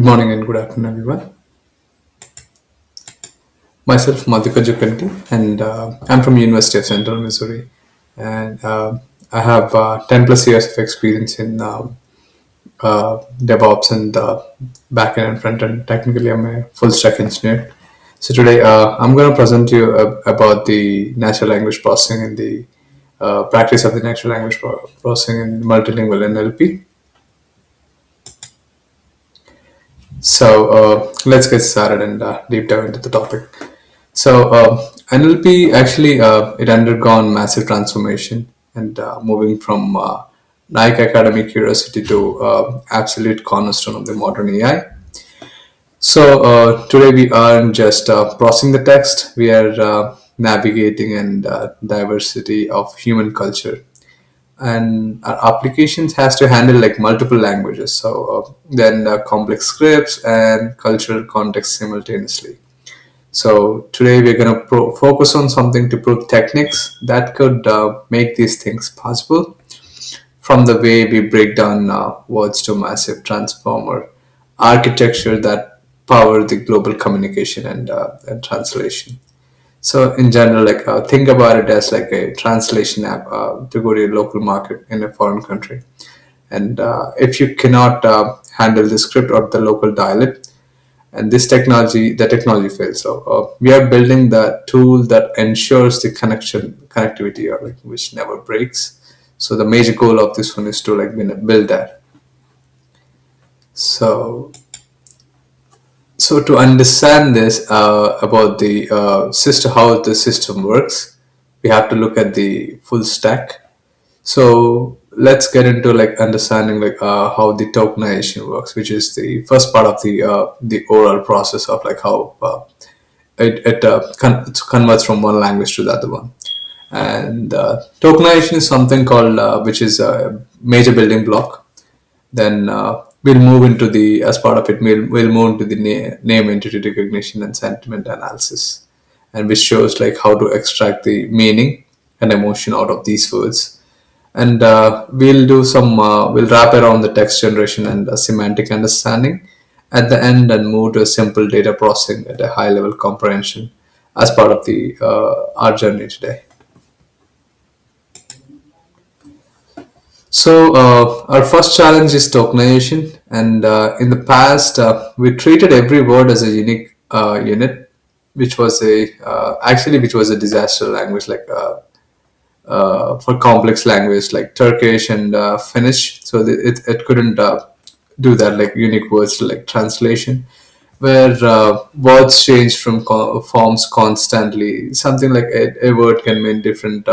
Good morning and good afternoon, everyone. Myself, Madhukar Jukanti, and I'm from University of Central Missouri, and I have 10 plus years of experience in DevOps and backend and front end. Technically, I'm a full stack engineer. So today, I'm going to present you about the natural language processing and the practice of the natural language processing in multilingual NLP. So let's get started and deep dive into the topic. So NLP actually it undergone massive transformation and moving from Nike academic curiosity to absolute cornerstone of the modern AI. So today we aren't just processing the text; we are navigating and diversity of human culture, and our applications has to handle like multiple languages. So then complex scripts and cultural context simultaneously. So today we're going to focus on something to prove techniques that could make these things possible, from the way we break down words to massive transformer architecture that power the global communication and translation. So in general, like think about it as like a translation app to go to your local market in a foreign country. And if you cannot handle the script or the local dialect, and the technology fails. So we are building the tool that ensures the connectivity, or like which never breaks. So the major goal of this one is to like build that. So to understand this about the system, how the system works, we have to look at the full stack. So let's get into like understanding like how the tokenization works, which is the first part of the overall process of like how it converts from one language to the other one. And tokenization is something called which is a major building block. Then we'll move into the as part of it we'll move into the name entity recognition and sentiment analysis, and which shows like how to extract the meaning and emotion out of these words. And we'll wrap around the text generation and semantic understanding at the end, and move to a simple data processing at a high level comprehension as part of the our journey today. So our first challenge is tokenization, and in the past we treated every word as a unique unit, which was a disaster language, like for complex language like Turkish and Finnish. So it couldn't do that like unique words to like translation, where words change from forms constantly. Something like a word can mean different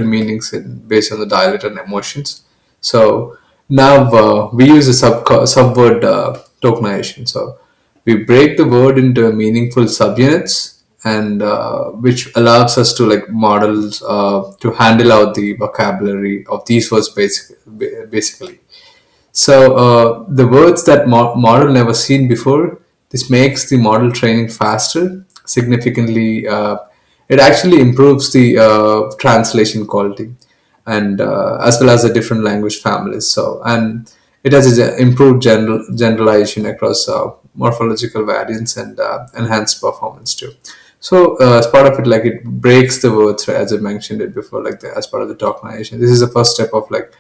meanings based on the dialect and emotions. So now we use a subword tokenization. So we break the word into meaningful subunits, and which allows us to like models to handle out the vocabulary of these words basically. So the words that model never seen before, this makes the model training faster significantly. It actually improves the translation quality, and as well as the different language families. So and it has improved generalization across morphological variants and enhanced performance too. So as part of it, like it breaks the words, right, as I mentioned it before, like as part of the tokenization. This is the first step of like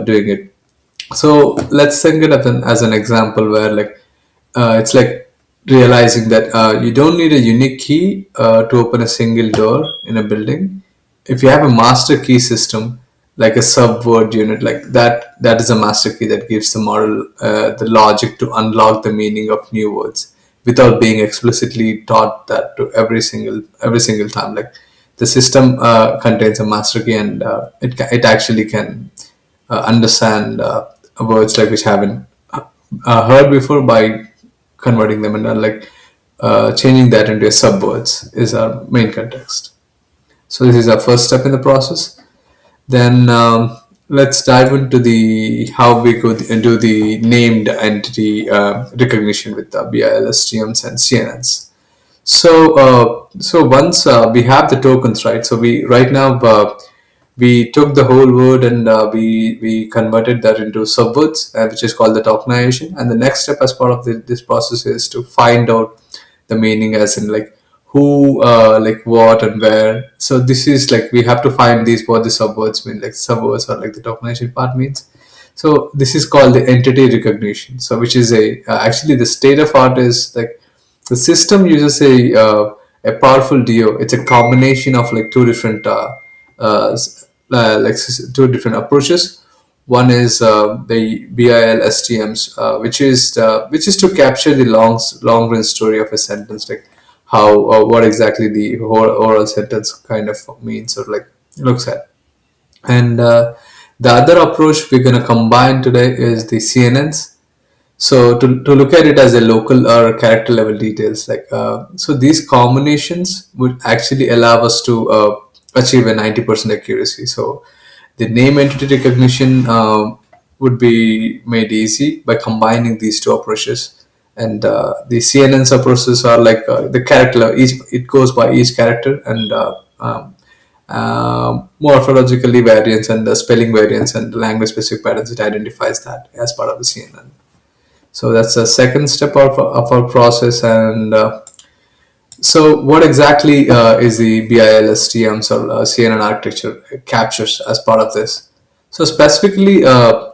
doing it. So let's think it as an example where like it's like realizing that you don't need a unique key to open a single door in a building. If you have a master key system like a subword unit, like that is a master key that gives the model the logic to unlock the meaning of new words without being explicitly taught that to every single time. Like the system contains a master key, and it actually can understand words like which haven't heard before by converting them, and like changing that into a subwords is our main context. So this is our first step in the process. Then let's dive into the how we could do the named entity recognition with the BiLSTMs and CNNs. So once we have the tokens, right? So we right now we took the whole word and we converted that into subwords, which is called the tokenization. And the next step as part of this process is to find out the meaning, as in like who, like what and where. So this is like we have to find these what the subwords mean, like subwords or like the tokenization part means. So this is called the entity recognition. So which is a actually the state of art is like the system uses a powerful DO. It's a combination of like two different two different approaches. One is the BILSTMs, which is to capture the long run story of a sentence, like how what exactly the whole oral sentence kind of means or like looks at. And the other approach we're going to combine today is the CNNs. So to look at it as a local or character level details, like so these combinations would actually allow us to achieve a 90% accuracy. So the name entity recognition would be made easy by combining these two approaches. And the CNNs approaches are like the character, each it goes by each character, and morphologically variants and the spelling variants and the language specific patterns, it identifies that as part of the CNN. So that's the second step of our process. And so what exactly is the BILSTMs or CNN architecture captures as part of this? So specifically,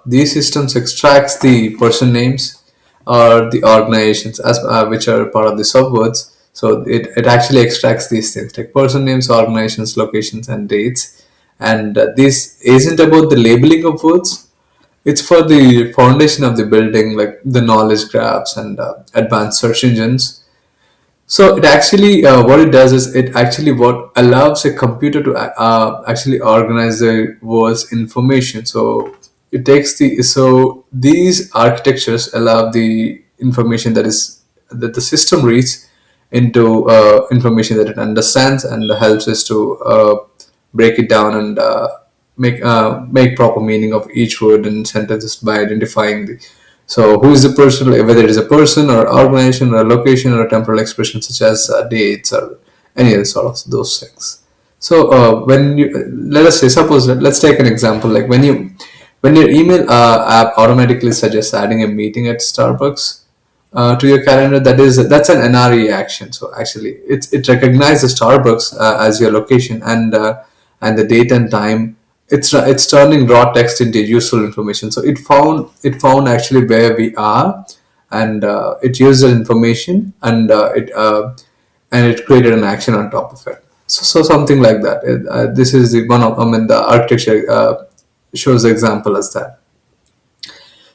these systems extracts the person names or the organizations as which are part of the subwords. So it actually extracts these things like person names, organizations, locations, and dates. And this isn't about the labeling of words, it's for the foundation of the building, like the knowledge graphs and advanced search engines. So it actually, what it does is it actually what allows a computer to actually organize the world's information. So it takes so these architectures allow the information that the system reads into information that it understands, and helps us to break it down and make proper meaning of each word and sentences by identifying the so who is the person, whether it is a person or organization or a location or a temporal expression such as dates or any other sort of those things. So when you let us say, suppose let's take an example, like when your email app automatically suggests adding a meeting at Starbucks to your calendar, that's an NRE action. So actually it recognizes Starbucks as your location, and the date and time. It's turning raw text into useful information. So it found actually where we are, and it used that information, and it created an action on top of it. So something like that. This is the one of, I mean, the architecture shows the example as that.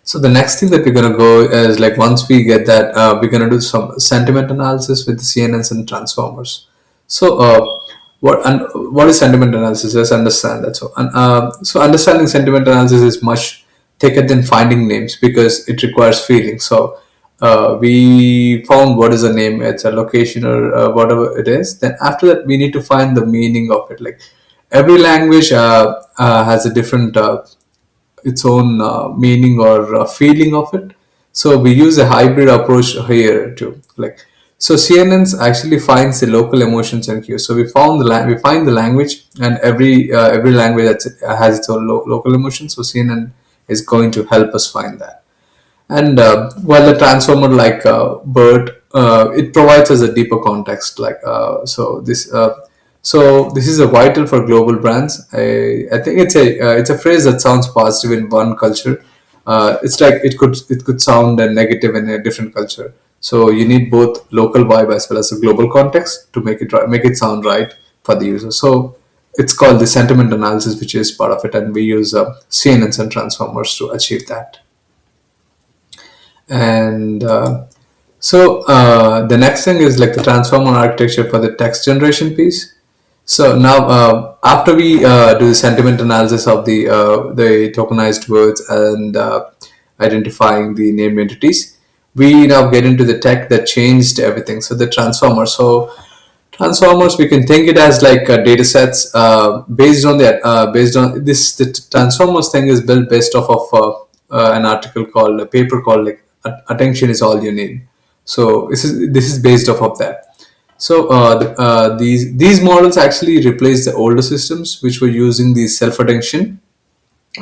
So the next thing that we're gonna go is like once we get that, we're gonna do some sentiment analysis with the CNNs and transformers. So what is sentiment analysis? Let's understand that. So understanding sentiment analysis is much thicker than finding names because it requires feeling. So we found what is a name, it's a location or whatever it is. Then after that, we need to find the meaning of it. Like every language has a different its own meaning or feeling of it. So we use a hybrid approach here too. Like so, CNNs actually finds the local emotions and cues. So we find the language, and every language has its own local emotions. So CNN is going to help us find that. And while the transformer like BERT, it provides us a deeper context. Like so this is a vital for global brands. I think it's a phrase that sounds positive in one culture. It's like it could sound negative in a different culture. So you need both local vibe as well as a global context to make it sound right for the user. So it's called the sentiment analysis, which is part of it, and we use CNNs and transformers to achieve that. And the next thing is like the transformer architecture for the text generation piece. So now, after we do the sentiment analysis of the tokenized words and identifying the named entities, we now get into the tech that changed everything. So the transformer. So transformers, we can think it as like data sets based on based on this. The transformers thing is built based off of an article called a paper called like attention is all you need. So this is based off of that. So these models actually replace the older systems which were using the self-attention,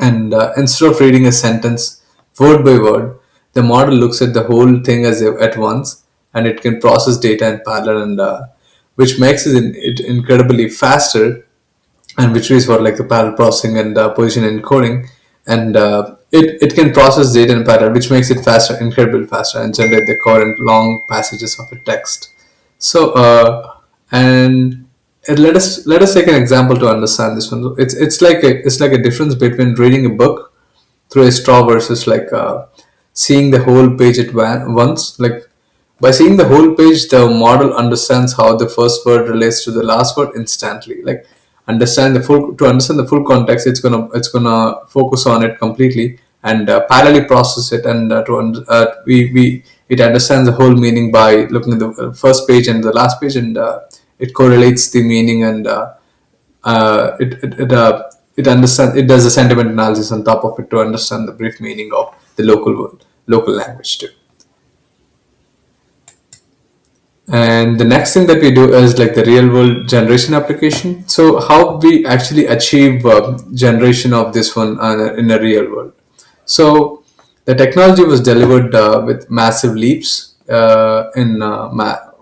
and instead of reading a sentence word by word, the model looks at the whole thing at once, and it can process data in parallel, and which makes it incredibly faster, and which is for like the parallel processing and position encoding, and it can process data in parallel, which makes it faster, incredibly faster, and generate the coherent long passages of a text. So and let us take an example to understand this one. So it's like a difference between reading a book through a straw versus like seeing the whole page at once. Like by seeing the whole page, the model understands how the first word relates to the last word instantly. Like understand the full context, it's gonna focus on it completely and parallelly process it, and we it understands the whole meaning by looking at the first page and the last page, and it correlates the meaning, and it understands, it does a sentiment analysis on top of it to understand the brief meaning of the local language too. And the next thing that we do is like the real world generation application. So how we actually achieve generation of this one in a real world. So the technology was delivered with massive leaps in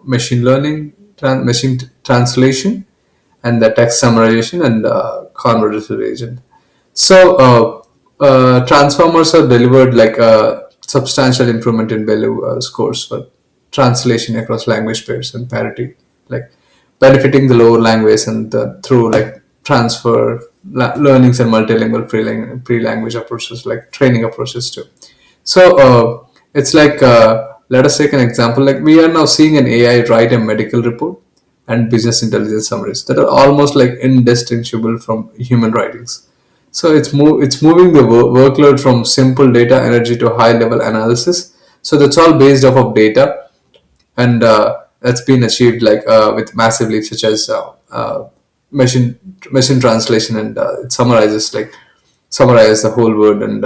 machine learning, machine translation, and the text summarization, and conversational agent. So transformers have delivered like a substantial improvement in BELEU scores for translation across language pairs and parity, like benefiting the lower language and through like transfer learnings and multilingual pre-language approaches, like training approaches too. So it's like let us take an example. Like we are now seeing an AI write a medical report and business intelligence summaries that are almost like indistinguishable from human writings. So it's moving the workload from simple data energy to high level analysis. So that's all based off of data, and that's been achieved like with massive leaps such as machine machine translation, and it summarizes the whole word, and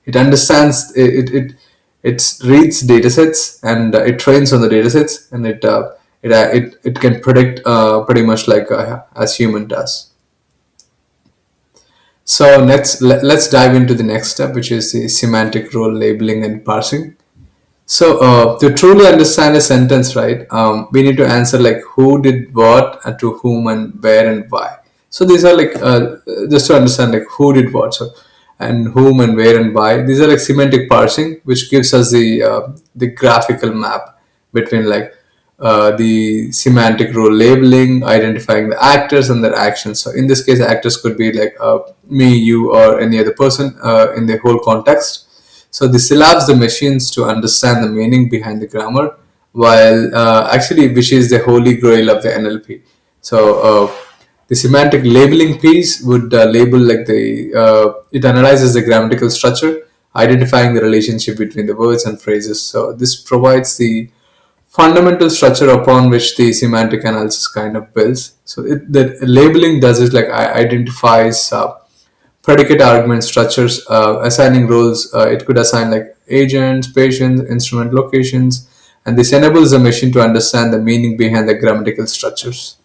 it understands it reads datasets, and it trains on the datasets, and it can predict pretty much like as human does. So let's dive into the next step, which is the semantic role labeling and parsing. So to truly understand a sentence, right, we need to answer like who did what, to whom, and where, and why. So these are like just to understand like who did what, so and whom, and where, and why. These are like semantic parsing, which gives us the graphical map between like the semantic role labeling, identifying the actors and their actions. So in this case, actors could be like me, you, or any other person in the whole context. So this allows the machines to understand the meaning behind the grammar, while actually, which is the holy grail of the NLP. So the semantic labeling piece would label like it analyzes the grammatical structure, identifying the relationship between the words and phrases. So this provides the fundamental structure upon which the semantic analysis kind of builds. So the labeling does is like identifies predicate argument structures, assigning roles. It could assign like agents, patients, instrument locations, and this enables the machine to understand the meaning behind the grammatical structures.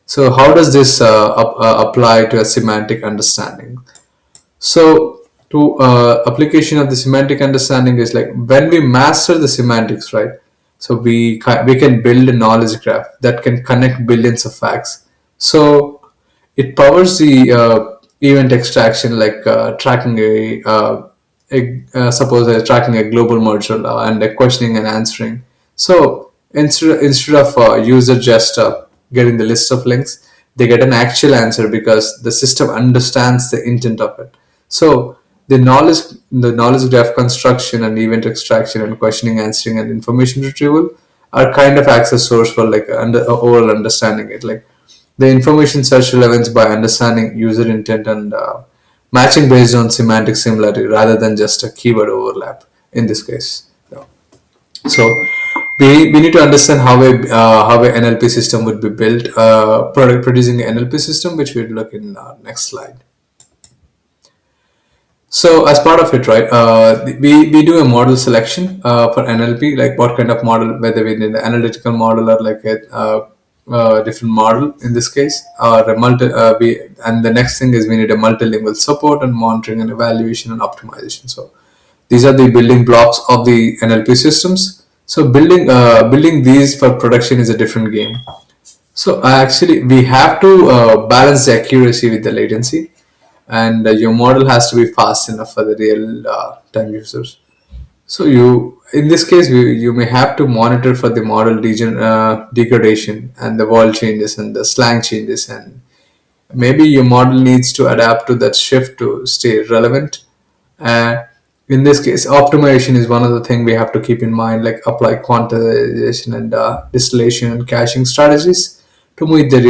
So how does this apply to a semantic understanding? So to application of the semantic understanding is like when we master the semantics, right? So we can build a knowledge graph that can connect billions of facts. So it powers the event extraction, like tracking suppose tracking a global merger and questioning and answering. So instead of user just getting the list of links, they get an actual answer because the system understands the intent of it. So the knowledge graph construction and event extraction and questioning, answering, and information retrieval are kind of access source for like overall understanding it. Like the information search relevance by understanding user intent and matching based on semantic similarity rather than just a keyword overlap in this case. So we need to understand how a NLP system would be built, product producing an NLP system, which we'll look in next slide. So as part of it, right, we do a model selection for NLP, like what kind of model, whether we need an analytical model or like a different model in this case, or a and the next thing is we need a multilingual support and monitoring and evaluation and optimization. So these are the building blocks of the NLP systems. So building these for production is a different game. So actually, we have to balance the accuracy with the latency, and your model has to be fast enough for the real time users. So in this case, you may have to monitor for the model degradation and the word changes and the slang changes, and maybe your model needs to adapt to that shift to stay relevant. uh, in this case, optimization is one of the things we have to keep in mind, like apply quantization and distillation and caching strategies to meet the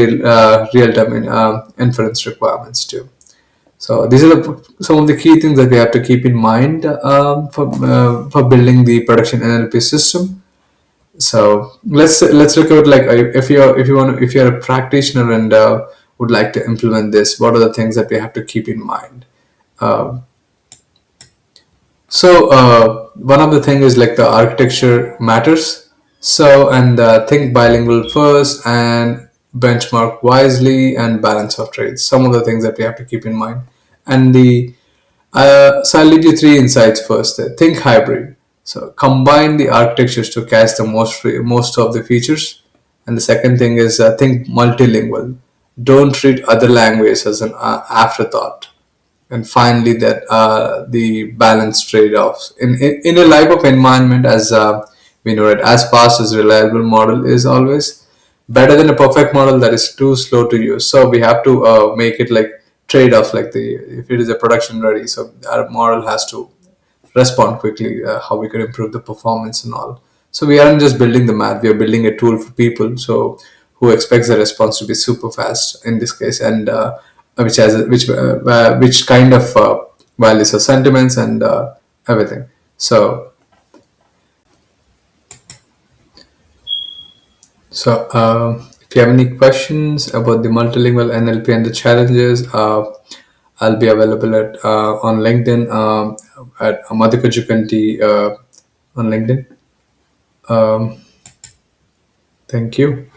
real-time inference requirements too. So these are some of the key things that we have to keep in mind for building the production NLP system. So let's look at, like, if you're a practitioner and would like to implement this, what are the things that we have to keep in mind? Um, One of the thing is like the architecture matters. So, and think bilingual first and benchmark wisely and balance of trades. Some of the things that we have to keep in mind. And so I'll leave you three insights first. Think hybrid. So combine the architectures to catch the most of the features. And the second thing is think multilingual. Don't treat other languages as an afterthought. And finally, that the balance trade-offs in a life of environment, as we know it, as fast as reliable model is always better than a perfect model that is too slow to use. So we have to make it like trade-offs, like the if it is a production ready, so our model has to respond quickly, how we could improve the performance and all. So we aren't just building the math, we are building a tool for people, so who expects the response to be super fast in this case, and which kind of values or sentiments and everything. So if you have any questions about the multilingual NLP and the challenges, I'll be available at on LinkedIn, at Madhukar Jukanti on LinkedIn. Um, Thank you.